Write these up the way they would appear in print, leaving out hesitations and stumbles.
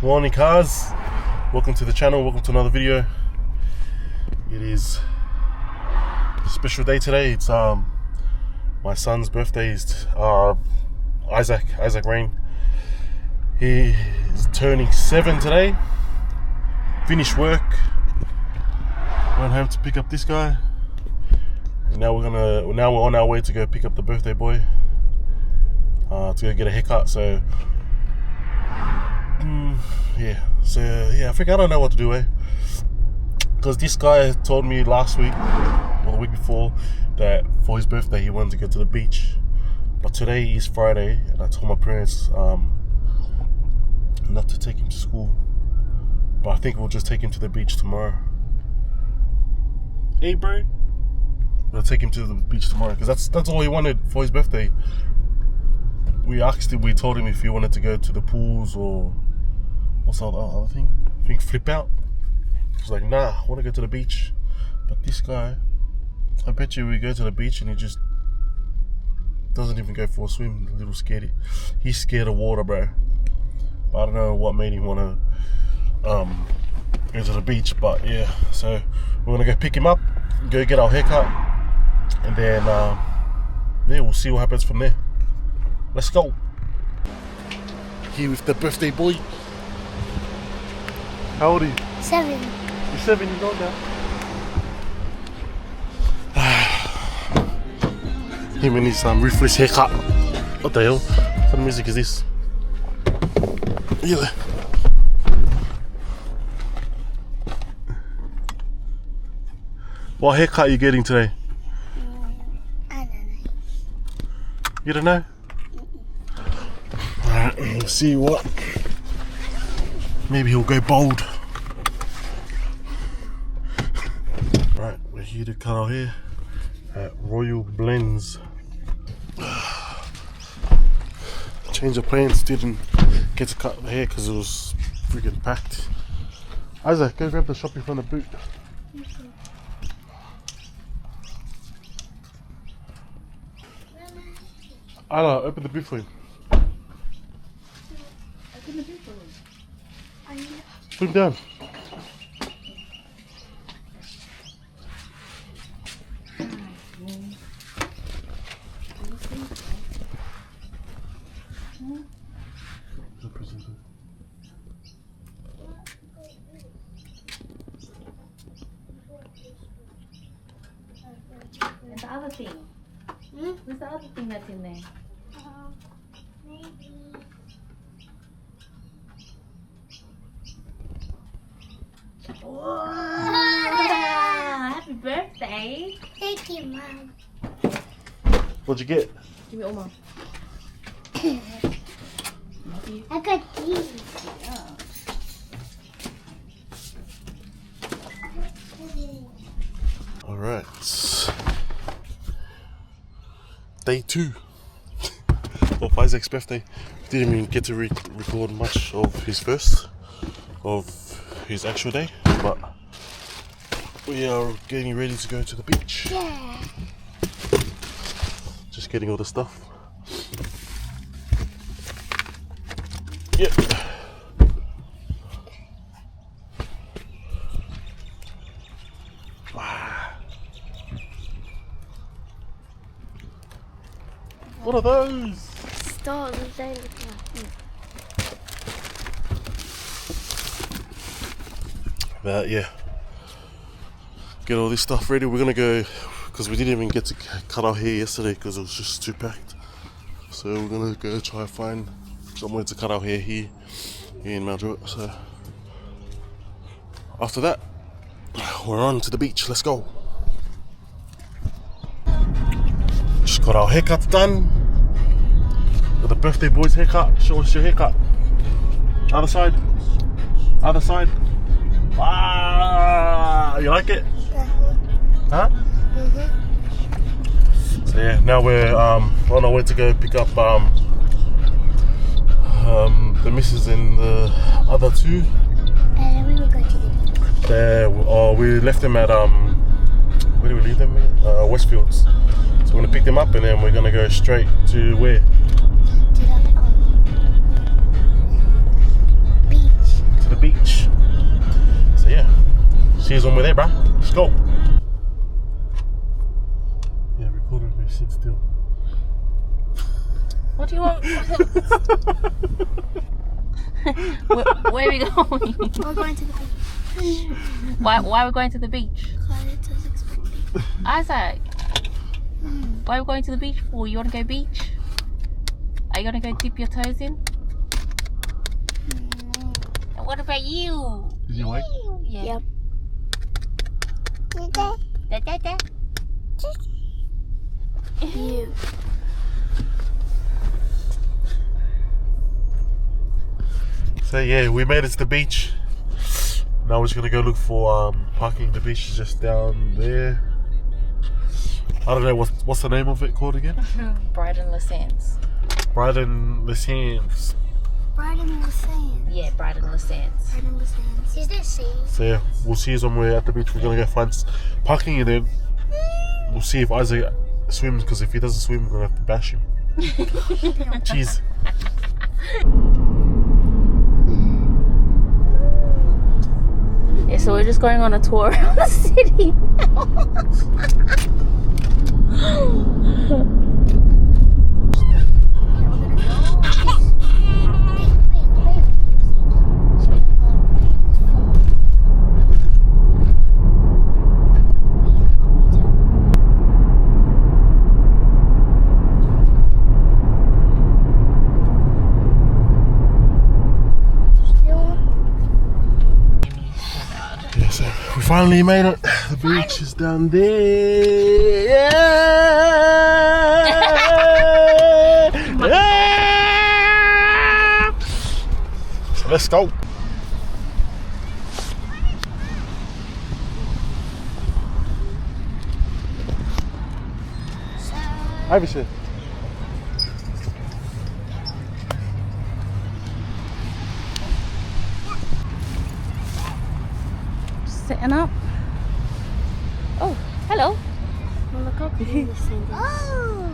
Morning cars, welcome to the channel, welcome to another video. It is a special day today. It's my son's birthday. Is Isaac Rain. He is turning 7 today. Finished work, went home to pick up this guy, and now we're on our way to go pick up the birthday boy to go get a haircut. So I think I don't know what to do, because this guy told me last week or the week before that for his birthday he wanted to go to the beach, but today is Friday and I told my parents not to take him to school, but I think we'll just take him to the beach tomorrow. Hey bro, we'll take him to the beach tomorrow because that's all he wanted for his birthday. We told him if he wanted to go to the pools or what's the other thing? I think flip out. He's like, nah, I want to go to the beach. But this guy, I bet you we go to the beach and he just doesn't even go for a swim. A little scared. He's scared of water, bro. But I don't know what made him want to go to the beach. But yeah, so we're gonna go pick him up, go get our haircut, and then we'll see what happens from there. Let's go. Here with the birthday boy. How old are you? 7. You're 7 years old now. Him and his ruthless haircut. What the hell? What kind of music is this? Yeah. What haircut are you getting today? I don't know. You don't know? Alright, we'll see what. Maybe he'll go bold. Right, we're here to cut our hair at Royal Blends. Change of plans, didn't get to cut the hair because it was freaking packed. Isaac, go grab the shopping from the boot. Isla, open the boot for him. Open the boot for him. Put him down. And the other thing? What's the other thing that's in there? Maybe. Wow! Happy birthday! Thank you, Mom. What'd you get? Give me Oma. I got these. Yeah. Alright. Day 2 of Isaac's birthday. Didn't even get to record much of his actual day, but we are getting ready to go to the beach. Yeah. Just getting all the stuff. Yeah. What are those? Stars. But yeah, get all this stuff ready. We're gonna go, because we didn't even get to cut our hair yesterday because it was just too packed. So we're gonna go try and find somewhere to cut our hair here in Mount Druitt. So after that, we're on to the beach. Let's go. Just got our haircuts done. Got the birthday boy's haircut. Show us your haircut. Other side. Other side. Ah, you like it? Huh? So yeah, now we're on our way to go pick up the missus and the other two. And we will go to the beach. We left them at where did we leave them at? Westfields. So we're gonna pick them up and then we're gonna go straight to where? To the beach. Yeah, bruh. Let's go. Yeah, recording me. Sit still. What do you want? where are we going? We're going to the beach. Why are we going to the beach? Because it's unexpected. Isaac, why are we going to the beach for? You want to go beach? Are you going to go dip your toes in? And what about you? Is he awake? Yeah. Yep. Da, da, da. You. So yeah, we made it to the beach. Now we're just gonna go look for parking. The beach is just down there. I don't know what's the name of it called again. Brighton Les Sands. Brighton Les Sands. Brighton was saying. Yeah, Brighton Les Sands. Brighton was saying. Is there sea? So yeah, we'll see you when we're at the beach. We're gonna go find parking, and then we'll see if Isaac swims. Because if he doesn't swim, we're gonna have to bash him. Cheers. Yeah, so we're just going on a tour around the city. Yeah, so we finally made it. The beach is down there. Yeah. Yeah. So let's go. Iverson. Setting up. Oh, hello. Well, look how clean this sand is. Oh!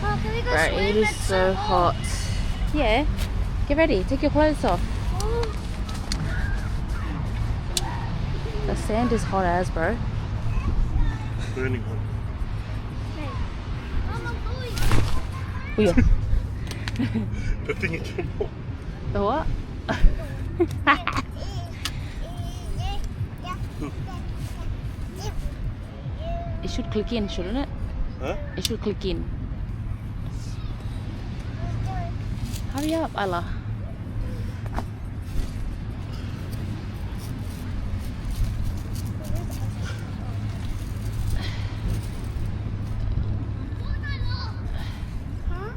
Oh, can we go Right, swim? it is That's so hot. Yeah. Get ready. Take your clothes off. Oh. The sand is hot as, bro. Burning one. Hey. Oh, yeah. The thing it came off. The what? It should click in, shouldn't it? Huh? It should click in. Hurry up, Allah. Huh?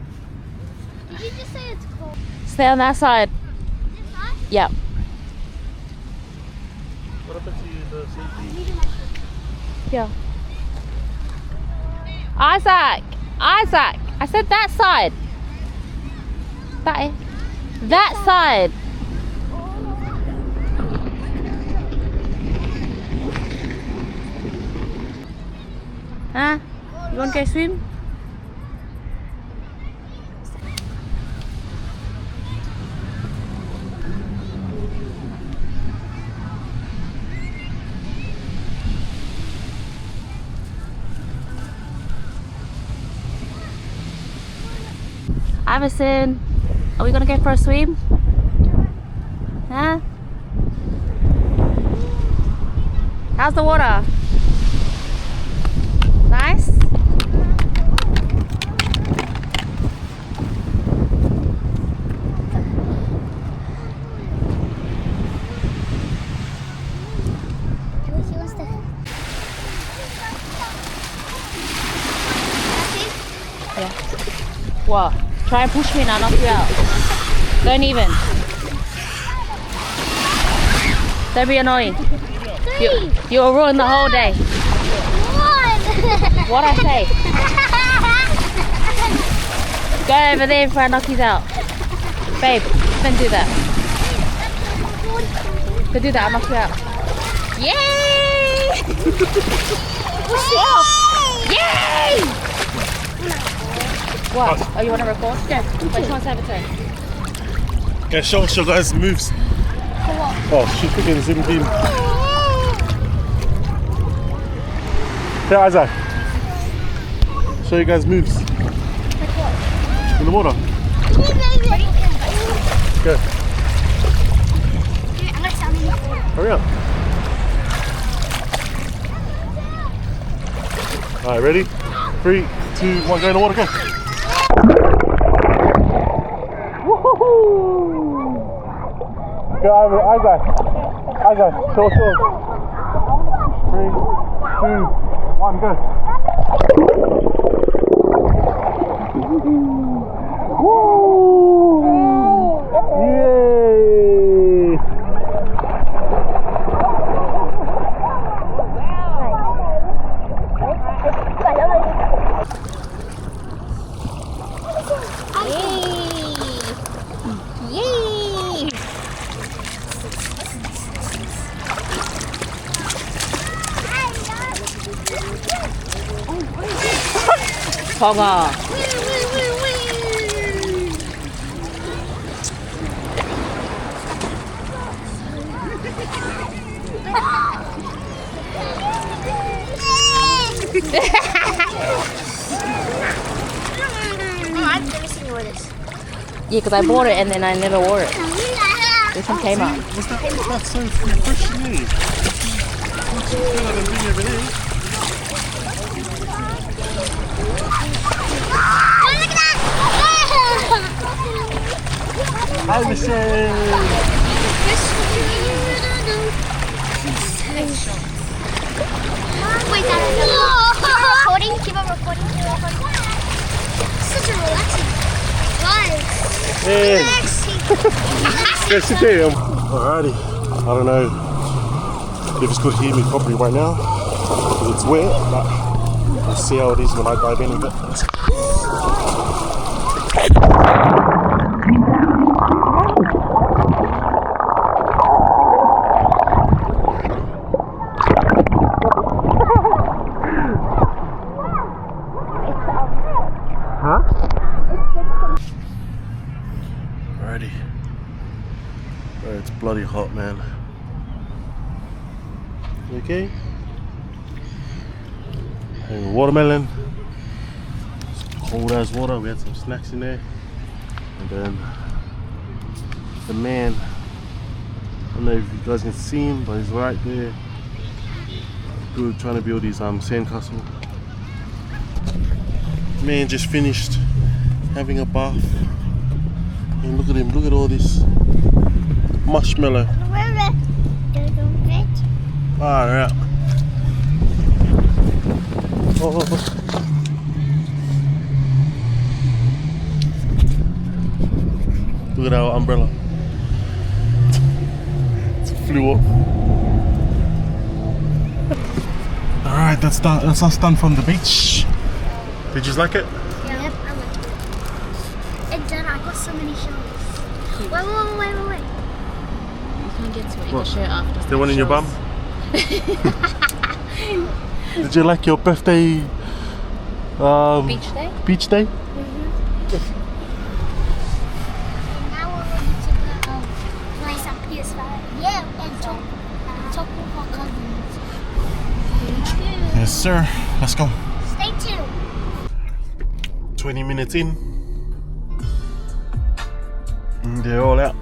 Did you just say it's cold? Stay on that side. This side? Yeah. What happened to the safety? Yeah. Isaac! Isaac! I said that side. That side. Huh? You want to go swim? Iverson, are we gonna go for a swim? Huh? How's the water? Nice? Yeah. What? Try and push me and I'll knock you out. Don't even. Don't be annoying. You'll ruin the whole day. What I say? Go over there before I knock you out. Babe, don't do that. Don't do that, I'll knock you out. Yay! Yay! What? Oh, you want to record? Go. Which one's have a turn? Okay, show us your guys' moves. Oh, she's freaking zoomed in. Hey, Isaac. Show you guys moves. In the water. Go. Hurry up. Alright, ready? 3, 2, 1, go in the water, go. Woohoo! Go, Isaac. Isaac, show. 3, 2, 1, go. Woo! Yay! Yay! 봐봐. I've never seen you with this. Yeah, because I bought it and then I never wore it. This one came out. What's that? That's so fresh to me. What's the feel like I'm doing over here? Oh, look at that! Hi, Michelle. Wait, recording? Keep on recording. Such a relaxing vibe. Hey. Relaxing. Yes, you do. Alrighty. I don't know if it's good to hear me properly right now because it's wet, but we'll see how it is when I dive in a bit. Huh? Alrighty. Oh, it's bloody hot, man. You okay? And watermelon. It's cold as water. We had some snacks in there. And then the man, I don't know if you guys can see him, but he's right there. Trying to build his sandcastle. Man just finished having a bath. And look at him, look at all this marshmallow. Alright. Oh. Look at our umbrella. It flew off. Alright, that's us done from the beach. Did you like it? Yep, I like it. And then I got so many shells. Wait. You can get to it. You What? can share after. Is there one in your bum? Did you like your birthday Beach day? beach day? Now we're ready to go play some PS5. Yeah, and talk with our cousins. Yes, sir. Let's go. Stay tuned. 20 minutes in. And they're all out.